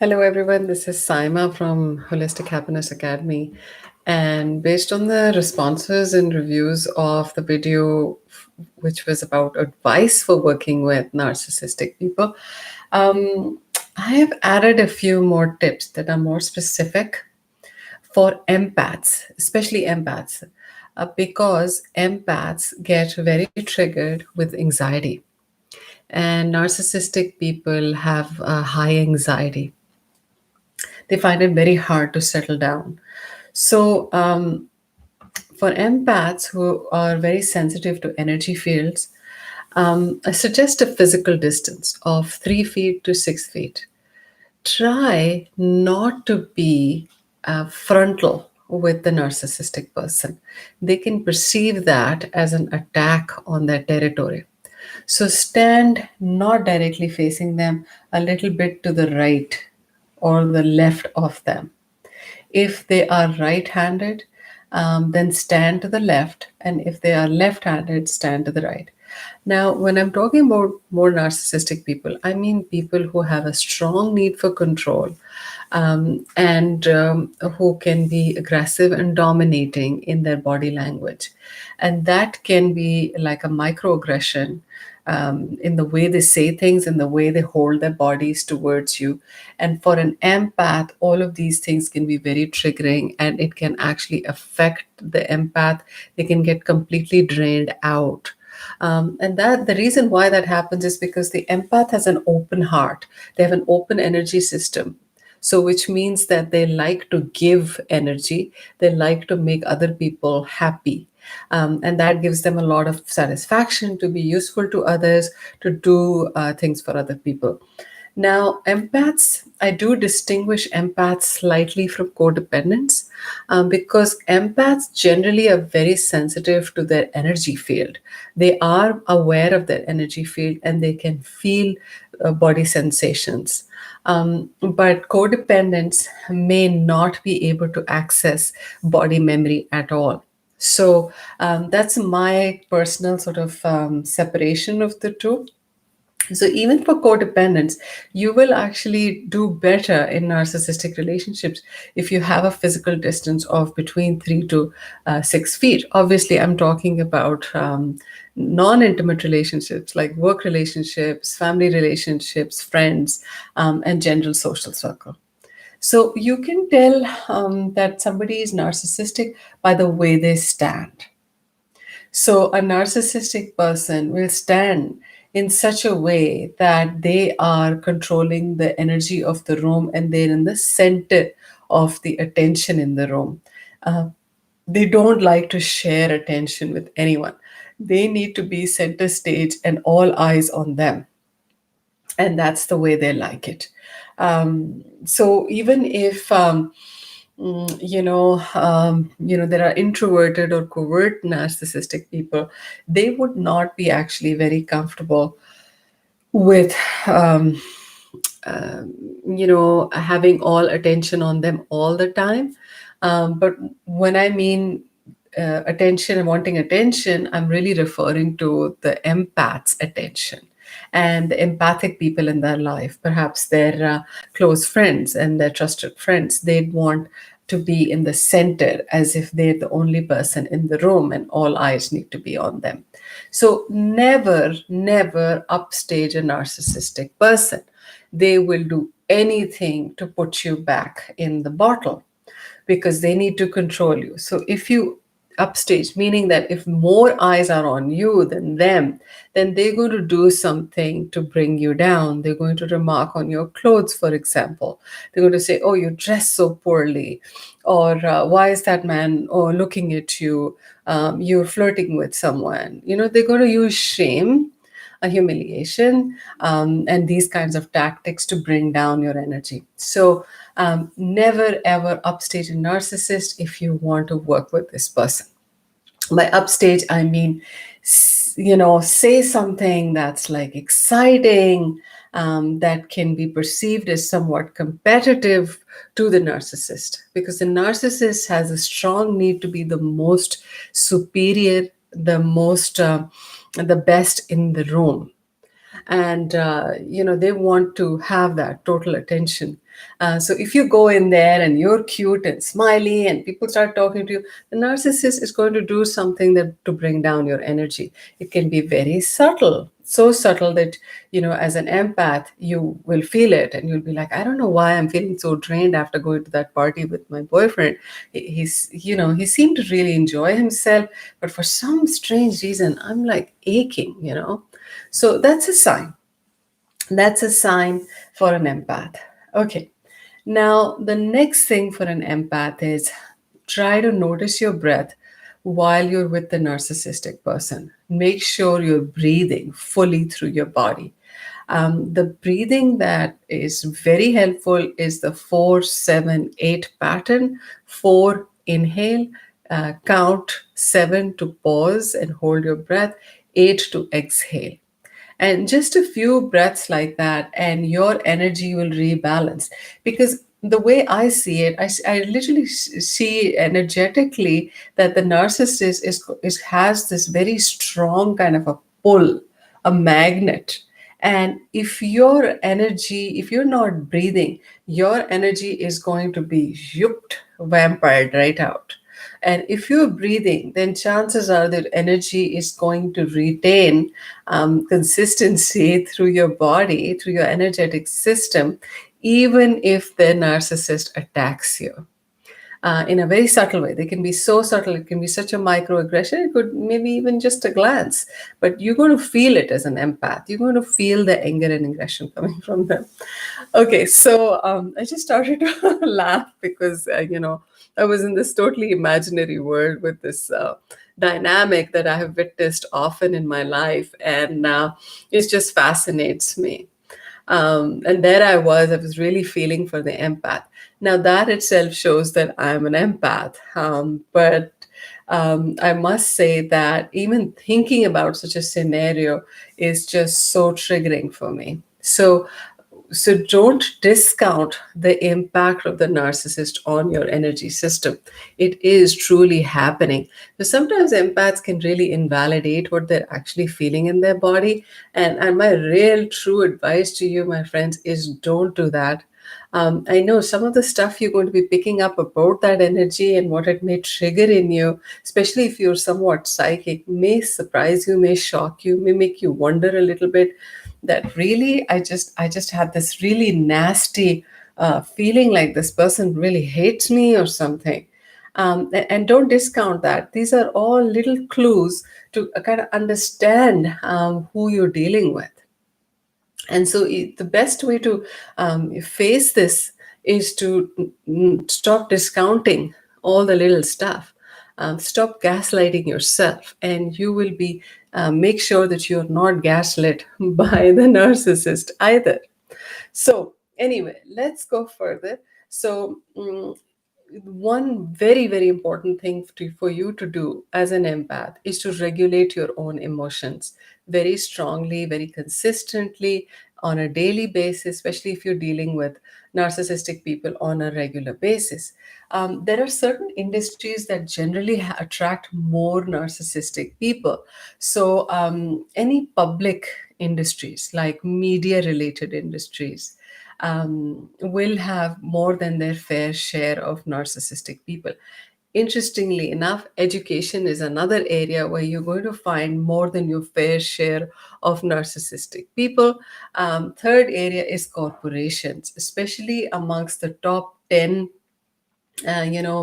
Hello, everyone. This is Saima from Holistic Happiness Academy. And based on the responses and reviews of the video, which was about advice for working with narcissistic people, I have added a few more tips that are more specific for empaths, especially empaths, because empaths get very triggered with anxiety. And narcissistic people have high anxiety. They find it very hard to settle down. So, for empaths who are very sensitive to energy fields, I suggest a physical distance of 3 feet to 6 feet. Try not to be frontal with the narcissistic person. They can perceive that as an attack on their territory. So stand not directly facing them, a little bit to the right or the left of them. If they are right handed, then stand to the left. And if they are left handed, stand to the right. Now, when I'm talking about more narcissistic people, I mean people who have a strong need for control and who can be aggressive and dominating in their body language. And that can be like a microaggression in the way they say things, in the way they hold their bodies towards you. And for an empath, all of these things can be very triggering and it can actually affect the empath. They can get completely drained out. And that the reason why that happens is because the empath has an open heart. They have an open energy system. So, which means that they like to give energy, they like to make other people happy. And that gives them a lot of satisfaction to be useful to others, to do things for other people. Now, empaths, I do distinguish empaths slightly from codependents because empaths generally are very sensitive to their energy field. They are aware of their energy field and they can feel body sensations. But codependents may not be able to access body memory at all. So that's my personal sort of separation of the two. So even for codependents, you will actually do better in narcissistic relationships if you have a physical distance of between 3 to 6 feet. Obviously, I'm talking about non-intimate relationships like work relationships, family relationships, friends, and general social circle. So you can tell that somebody is narcissistic by the way they stand. So, a narcissistic person will stand in such a way that they are controlling the energy of the room and they're in the center of the attention in the room. Uh, they don't like to share attention with anyone. They need to be center stage and all eyes on them. And that's the way they like it. So, even if there are introverted or covert narcissistic people, they would not be actually very comfortable with, having all attention on them all the time. But when I mean attention and wanting attention, I'm really referring to the empath's attention and the empathic people in their life, perhaps their close friends and their trusted friends. They'd want to be in the center as if they're the only person in the room and all eyes need to be on them. So never, never upstage a narcissistic person. They will do anything to put you back in the bottle because they need to control you. So if you upstage, meaning that if more eyes are on you than them, then they're going to do something to bring you down. They're going to remark on your clothes, for example. They're going to say, "Oh, you dress so poorly," or "Why is that man looking at you? You're flirting with someone." They're going to use shame, a humiliation, and these kinds of tactics to bring down your energy. So never ever upstage a narcissist if you want to work with this person. By upstage, I mean, say something that's like exciting, that can be perceived as somewhat competitive to the narcissist, because the narcissist has a strong need to be the most superior, the best in the room. and they want to have that total attention. So if you go in there and you're cute and smiley and people start talking to you, the narcissist is going to do something that to bring down your energy. It can be very subtle, so subtle that as an empath you will feel it, and you'll be like, I don't know why I'm feeling so drained after going to that party with my boyfriend. He seemed to really enjoy himself, but for some strange reason I'm like aching. So that's a sign for an empath. Okay. Now, the next thing for an empath is try to notice your breath while you're with the narcissistic person. Make sure you're breathing fully through your body. The breathing that is very helpful is the 4-7-8 pattern. 4, inhale, count 7 to pause and hold your breath, 8 to exhale. And just a few breaths like that, and your energy will rebalance. Because the way I see it, I literally see energetically that the narcissist has this very strong kind of a pull, a magnet. And if you're not breathing, your energy is going to be yooped, vampired right out. And if you're breathing, then chances are that energy is going to retain consistency through your body, through your energetic system, even if the narcissist attacks you in a very subtle way. They can be so subtle, it can be such a microaggression, it could maybe even just a glance, but you're going to feel it as an empath. You're going to feel the anger and aggression coming from them. Okay, so I just started to laugh because, I was in this totally imaginary world with this dynamic that I have witnessed often in my life, and it just fascinates me. And there I was really feeling for the empath. Now, that itself shows that I'm an empath. But I must say that even thinking about such a scenario is just so triggering for me. So don't discount the impact of the narcissist on your energy system. It is truly happening. So sometimes empaths can really invalidate what they're actually feeling in their body. And my real true advice to you, my friends, is don't do that. I know some of the stuff you're going to be picking up about that energy and what it may trigger in you, especially if you're somewhat psychic, may surprise you, may shock you, may make you wonder a little bit that really I just had this really nasty feeling like this person really hates me or something. And don't discount that. These are all little clues to kind of understand who you're dealing with. And so the best way to face this is to stop discounting all the little stuff. Stop gaslighting yourself, and you will be make sure that you're not gaslit by the narcissist either. So anyway, let's go further. So one very very important thing for you to do as an empath is to regulate your own emotions very strongly, very consistently, on a daily basis, especially if you're dealing with narcissistic people on a regular basis. There are certain industries that generally attract more narcissistic people. So any public industries like media related industries will have more than their fair share of narcissistic people. Interestingly enough, education is another area where you're going to find more than your fair share of narcissistic people. Third area is corporations, especially amongst the top 10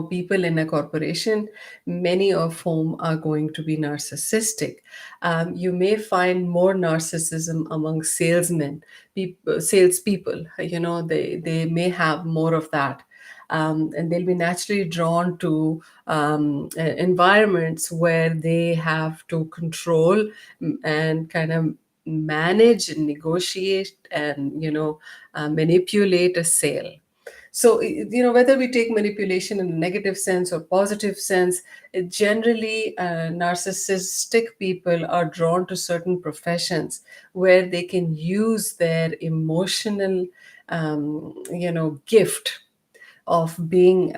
people in a corporation, many of whom are going to be narcissistic. You may find more narcissism among salesmen, salespeople. They may have more of that. And they'll be naturally drawn to environments where they have to control and kind of manage and negotiate and manipulate a sale. So whether we take manipulation in a negative sense or positive sense, generally narcissistic people are drawn to certain professions where they can use their emotional gift of being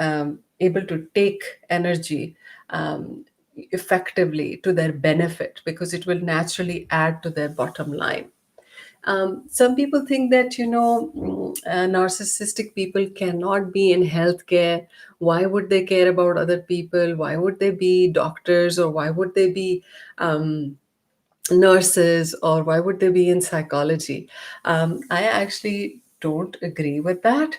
able to take energy effectively to their benefit, because it will naturally add to their bottom line. Some people think that, narcissistic people cannot be in healthcare. Why would they care about other people? Why would they be doctors, or why would they be nurses, or why would they be in psychology? I actually don't agree with that.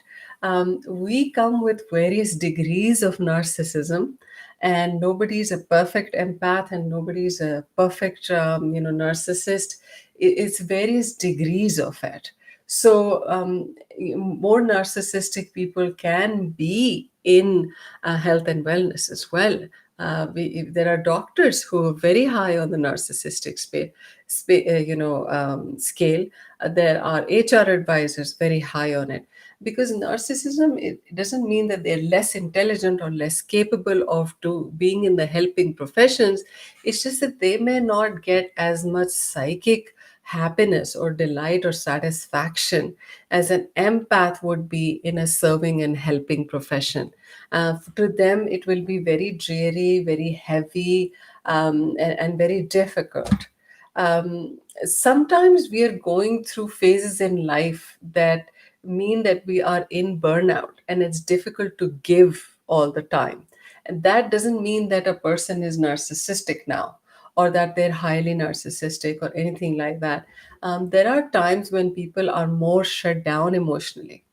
We come with various degrees of narcissism, and nobody's a perfect empath, and nobody's a perfect, narcissist. It's various degrees of it. So, more narcissistic people can be in health and wellness as well. There are doctors who are very high on the narcissistic scale. There are HR advisors very high on it, because narcissism, it doesn't mean that they're less intelligent or less capable of to being in the helping professions. It's just that they may not get as much psychic happiness or delight or satisfaction as an empath would be in a serving and helping profession. To them, it will be very dreary, very heavy, and very difficult. Sometimes we are going through phases in life that mean that we are in burnout, and it's difficult to give all the time. And that doesn't mean that a person is narcissistic now, or that they're highly narcissistic or anything like that. There are times when people are more shut down emotionally,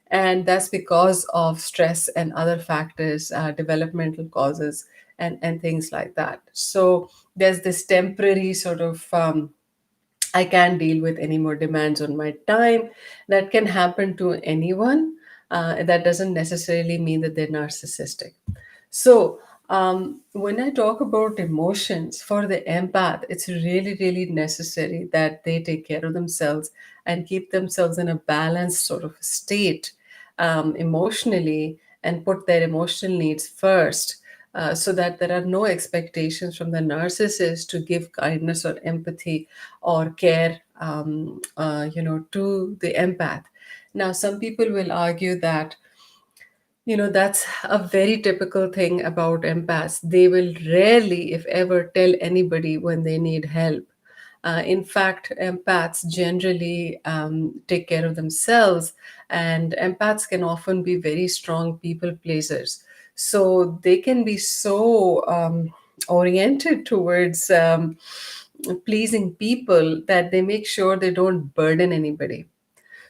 and that's because of stress and other factors, developmental causes, and things like that. So there's this temporary sort of, I can't deal with any more demands on my time. That can happen to anyone. That doesn't necessarily mean that they're narcissistic. So, when I talk about emotions for the empath, it's really, really necessary that they take care of themselves and keep themselves in a balanced sort of state, emotionally, and put their emotional needs first, so that there are no expectations from the narcissist to give kindness or empathy or care, to the empath. Now, some people will argue that, that's a very typical thing about empaths. They will rarely, if ever, tell anybody when they need help. In fact, empaths generally take care of themselves, and empaths can often be very strong people pleasers. So they can be so oriented towards pleasing people that they make sure they don't burden anybody.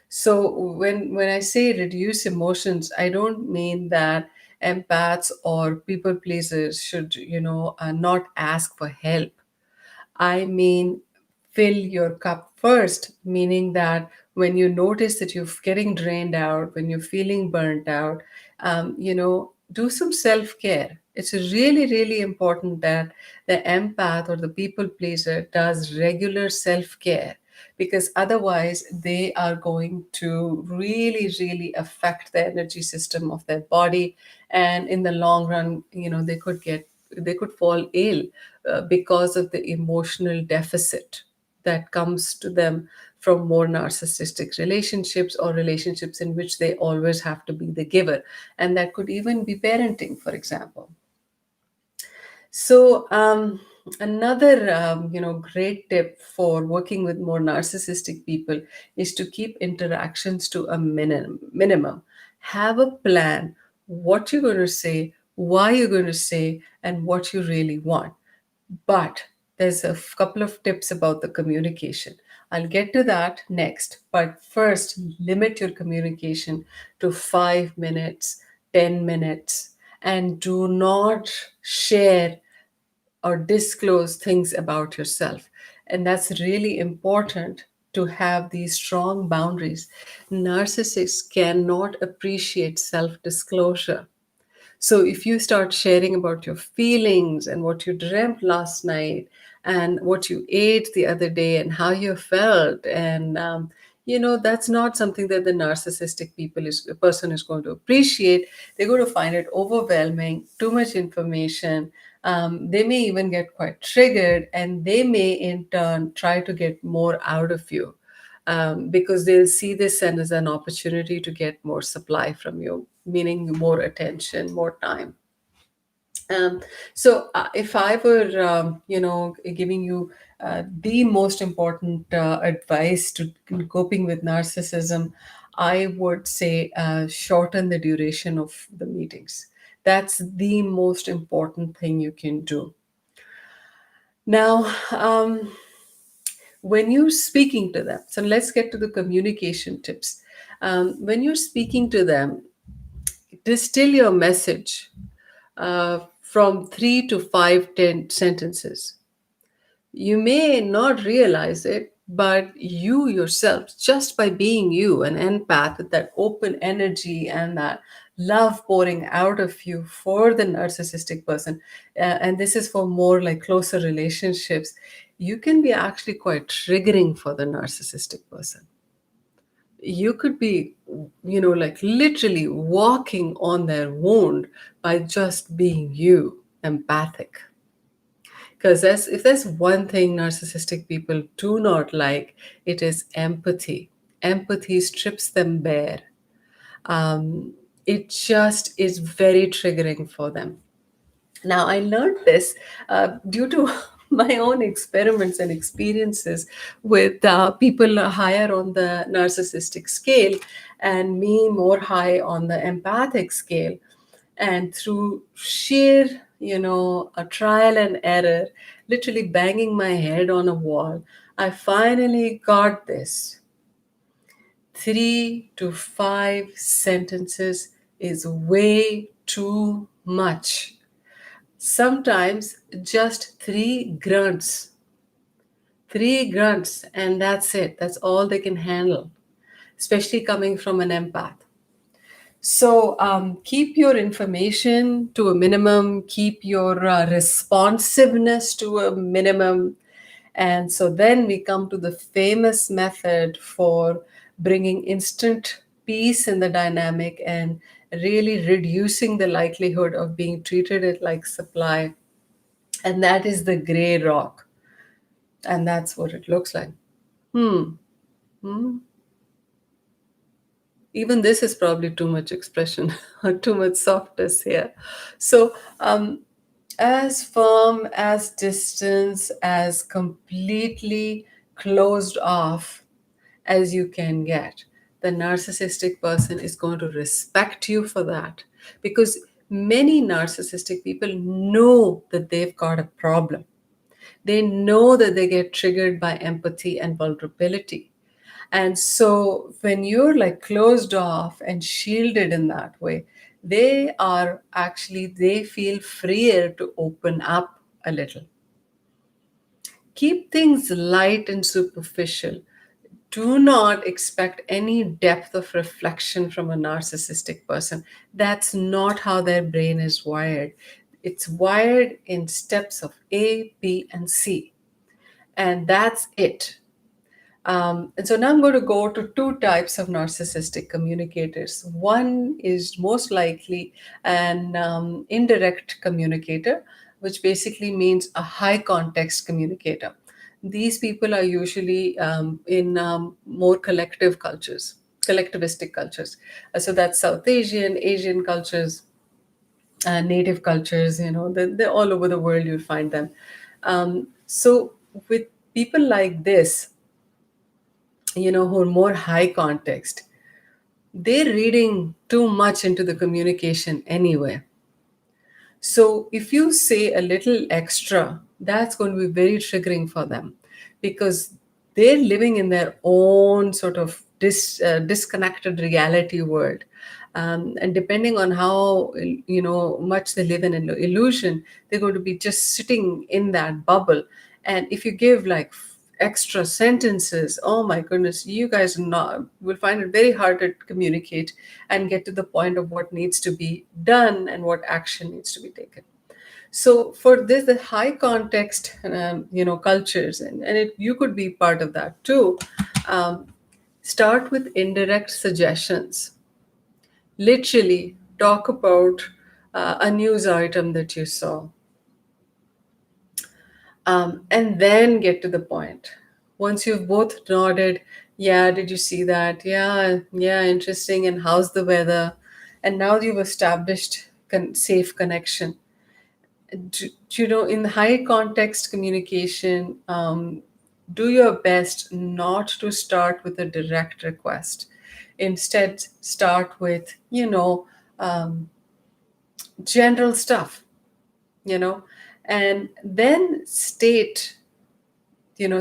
So when I say reduce emotions, I don't mean that empaths or people pleasers should, not ask for help. I mean, fill your cup first, meaning that when you notice that you're getting drained out, when you're feeling burnt out, do some self care. It's really, really important that the empath or the people pleaser does regular self care, because otherwise they are going to really, really affect the energy system of their body. And in the long run, they could fall ill, because of the emotional deficit that comes to them from more narcissistic relationships, or relationships in which they always have to be the giver. And that could even be parenting, for example. So, another, great tip for working with more narcissistic people is to keep interactions to a minimum. Have a plan, what you're going to say, why you're going to say, and what you really want. But there's a couple of tips about the communication. I'll get to that next. But first, limit your communication to 5 minutes, 10 minutes, and do not share or disclose things about yourself. And that's really important, to have these strong boundaries. Narcissists cannot appreciate self disclosure. So if you start sharing about your feelings and what you dreamt last night and what you ate the other day and how you felt, and that's not something that the narcissistic person is going to appreciate. They're going to find it overwhelming, too much information. They may even get quite triggered, and they may in turn try to get more out of you, because they'll see this as an opportunity to get more supply from you, meaning more attention, more time. So if I were, giving you The most important advice to coping with narcissism, I would say, shorten the duration of the meetings. That's the most important thing you can do. Now, when you're speaking to them, so let's get to the communication tips. When you're speaking to them, distill your message from 3 to 5, 10 sentences. You may not realize it, but you yourself, just by being you, an empath with that open energy and that love pouring out of you for the narcissistic person, and this is for more like closer relationships, you can be actually quite triggering for the narcissistic person. You could be, like literally walking on their wound by just being you, empathic. Because if there's one thing narcissistic people do not like, it is empathy. Empathy strips them bare. Um, it just is very triggering for them. Now, I learned this due to my own experiments and experiences with people higher on the narcissistic scale and me more high on the empathic scale. And through sheer, a trial and error, literally banging my head on a wall, I finally got this. 3 to 5 sentences is way too much. Sometimes just three grunts, and that's it. That's all they can handle, especially coming from an empath. So keep your information to a minimum, keep your responsiveness to a minimum. And so then we come to the famous method for bringing instant peace in the dynamic and really reducing the likelihood of being treated it like supply. And that is the gray rock. And that's what it looks like. Hmm. Hmm. Even this is probably too much expression or too much softness here. So, as firm, as distant, as completely closed off as you can get, the narcissistic person is going to respect you for that, because many narcissistic people know that they've got a problem. They know that they get triggered by empathy and vulnerability. And so when you're like closed off and shielded in that way, they feel freer to open up a little. Keep things light and superficial. Do not expect any depth of reflection from a narcissistic person. That's not how their brain is wired. It's wired in steps of A, B, and C. And that's it. And so now I'm going to go to two types of narcissistic communicators. One is most likely an indirect communicator, which basically means a high context communicator. These people are usually in more collectivistic cultures. So that's South Asian, Asian cultures, native cultures, they're all over the world, you'll find them. So with people like this, who are more high context, they're reading too much into the communication anyway. So if you say a little extra, that's going to be very triggering for them, because they're living in their own sort of disconnected reality world. And depending on how much they live in an illusion, they're going to be just sitting in that bubble. And if you give like extra sentences, oh my goodness, you guys not will find it very hard to communicate and get to the point of what needs to be done and what action needs to be taken. So for this, the high context cultures, you could be part of that too. um, Start with indirect suggestions. Literally talk about a news item that you saw, and then get to the point. Once you've both nodded, yeah, did you see that? Yeah, yeah, interesting. And how's the weather? And now you've established safe connection. In high context communication, do your best not to start with a direct request. Instead, start with, general stuff, you know, and then state,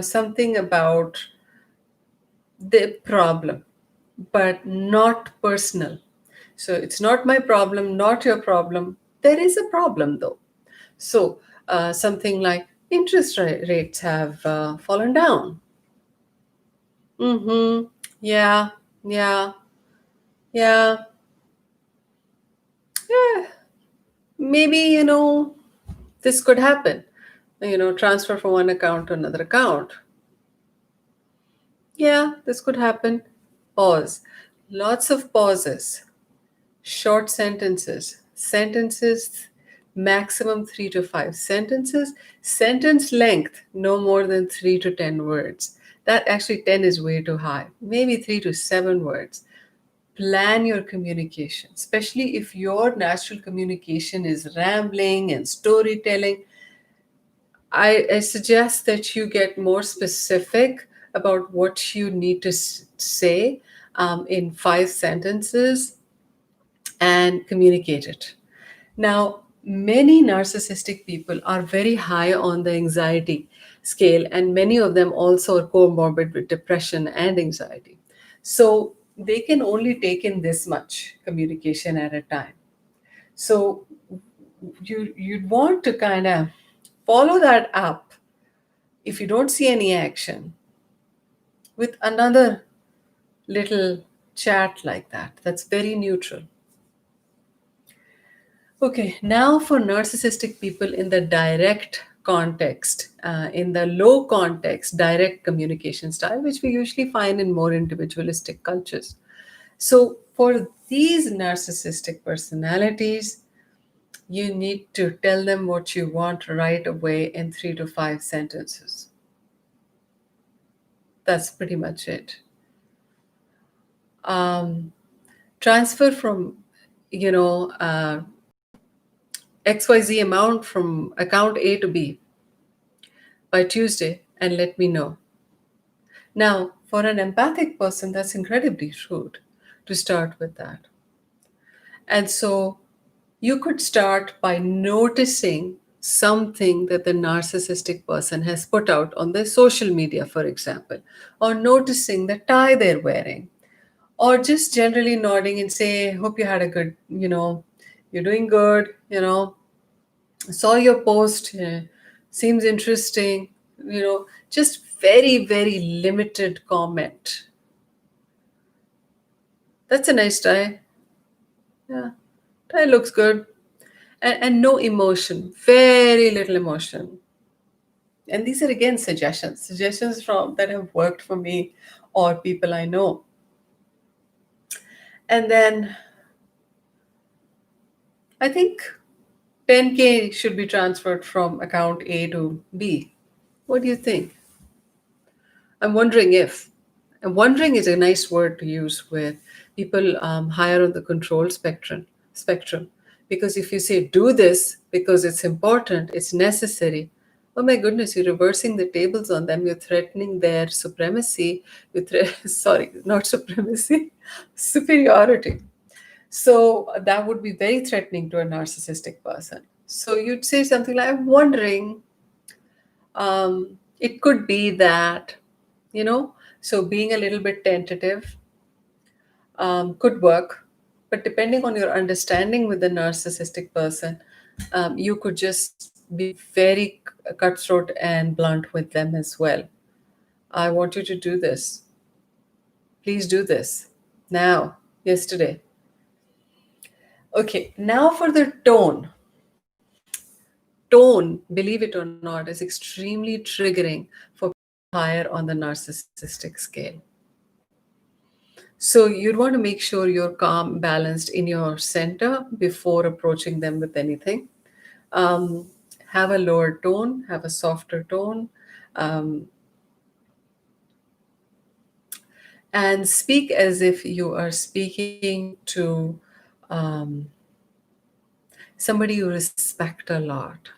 something about the problem, but not personal. So it's not my problem, not your problem. There is a problem though. So something like rates have fallen down. Mm-hmm. Yeah, yeah, yeah. Maybe, this could happen. Transfer from one account to another account. Yeah, this could happen. Pause. Lots of pauses. Short sentences maximum 3 to 5 sentences. Sentence length no more than 3 to 10 words. That actually 10 is way too high, maybe 3 to 7 words. Plan your communication, especially if your natural communication is rambling and storytelling. I suggest that you get more specific about what you need to say in 5 sentences and communicate it. Now, many narcissistic people are very high on the anxiety scale, and many of them also are comorbid with depression and anxiety. So they can only take in this much communication at a time. So you'd want to kind of follow that up if you don't see any action with another little chat like that. That's very neutral. Okay, now for narcissistic people in the direct context, in the low context, direct communication style, which we usually find in more individualistic cultures. So, for these narcissistic personalities, you need to tell them what you want right away in 3 to 5 sentences. That's pretty much it. Um, Transfer from, you know, uh, XYZ amount from account A to B by Tuesday and let me know. Now, for an empathic person, that's incredibly rude to start with that. And so you could start by noticing something that the narcissistic person has put out on their social media, for example, or noticing the tie they're wearing, or just generally nodding and say, hope you had a good, you're doing good, saw your post, seems interesting, just very, very limited comment. That's a nice tie. Yeah, tie looks good. And no emotion, very little emotion. And these are again suggestions from that have worked for me or people I know. And then I think 10K should be transferred from account A to B. What do you think? I'm wondering if. And wondering is a nice word to use with people higher on the control spectrum. Because if you say do this because it's important, it's necessary, oh my goodness, you're reversing the tables on them. You're threatening their supremacy. Sorry, not supremacy, superiority. So that would be very threatening to a narcissistic person. So you'd say something like, I'm wondering, it could be that, so being a little bit tentative could work. But depending on your understanding with the narcissistic person, you could just be very cutthroat and blunt with them as well. I want you to do this. Please do this now, yesterday. Okay, now for the tone. Tone, believe it or not, is extremely triggering for higher on the narcissistic scale. So you'd want to make sure you're calm, balanced in your center before approaching them with anything. Um, have a lower tone, have a softer tone, um, and speak as if you are speaking to somebody you respect a lot.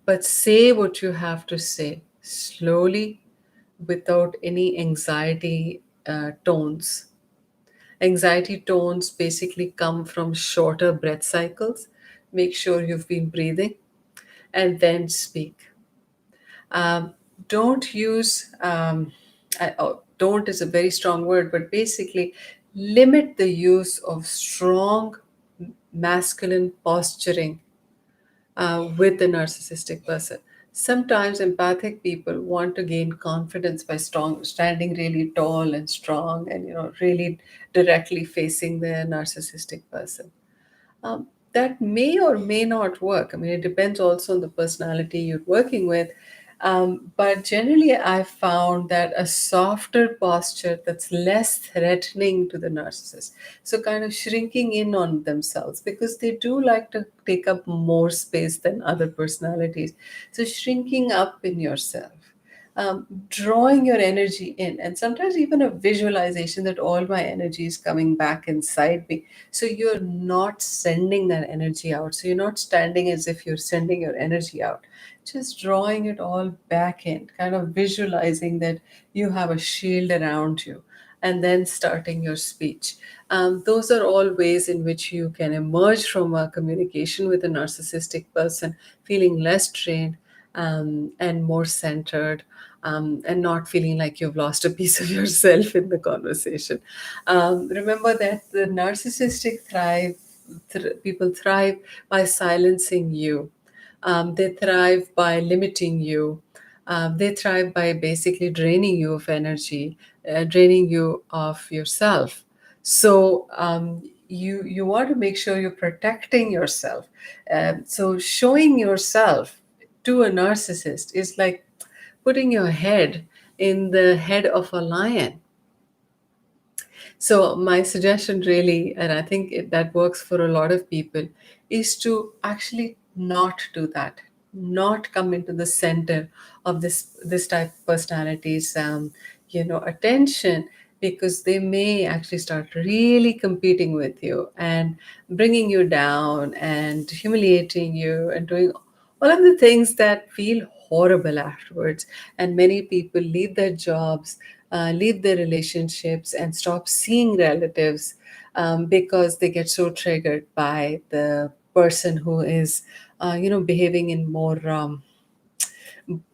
But say what you have to say slowly, without any anxiety tones. Anxiety tones basically come from shorter breath cycles. Make sure you've been breathing and then speak. Um, don't use, don't is a very strong word, but basically limit the use of strong masculine posturing with the narcissistic person. Sometimes empathic people want to gain confidence by standing really tall and strong, and really directly facing the narcissistic person. That may or may not work. I mean, it depends also on the personality you're working with. But generally, I found that a softer posture that's less threatening to the narcissist. So, kind of shrinking in on themselves because they do like to take up more space than other personalities. So, shrinking up in yourself, drawing your energy in, and sometimes even a visualization that all my energy is coming back inside me. So you're not sending that energy out. So you're not standing as if you're sending your energy out, just drawing it all back in, kind of visualizing that you have a shield around you, and then starting your speech. Those are all ways in which you can emerge from a communication with a narcissistic person feeling less trained, and more centered, and not feeling like you've lost a piece of yourself in the conversation. Remember that the people thrive by silencing you. They thrive by limiting you. They thrive by basically draining you of energy, draining you of yourself. So you want to make sure you're protecting yourself. So showing yourself to a narcissist is like putting your head in the head of a lion. So, my suggestion really, and I think that works for a lot of people, is to actually not do that, not come into the center of this type of personality's attention, because they may actually start really competing with you and bringing you down and humiliating you and doing all of the things that feel horrible afterwards. And many people leave their jobs, leave their relationships, and stop seeing relatives because they get so triggered by the person who is, behaving in more.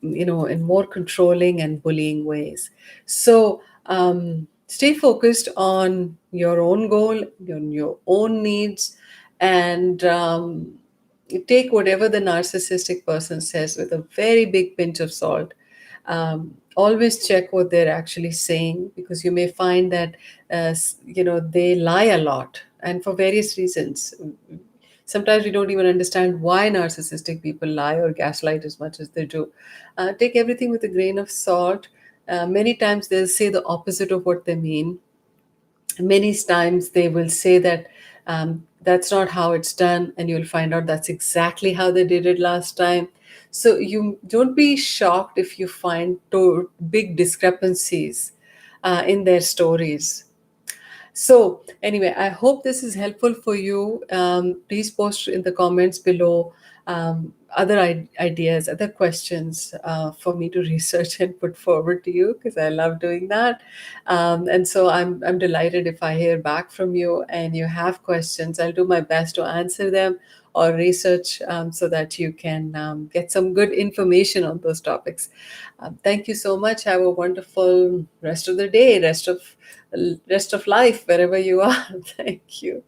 In more controlling and bullying ways. So stay focused on your own goal, on your own needs, and take whatever the narcissistic person says with a very big pinch of salt. Always check what they're actually saying, because you may find that they lie a lot, and for various reasons. Sometimes we don't even understand why narcissistic people lie or gaslight as much as they do. Take everything with a grain of salt. Many times they'll say the opposite of what they mean. Many times they will say that that's not how it's done, and you'll find out that's exactly how they did it last time. So you don't be shocked if you find big discrepancies in their stories. So, anyway, I hope this is helpful for you. Please post in the comments below other ideas, other questions for me to research and put forward to you, because I love doing that. And so I'm delighted if I hear back from you and you have questions. I'll do my best to answer them or research so that you can get some good information on those topics. Thank you so much. Have a wonderful rest of the day, rest of life, wherever you are. Thank you.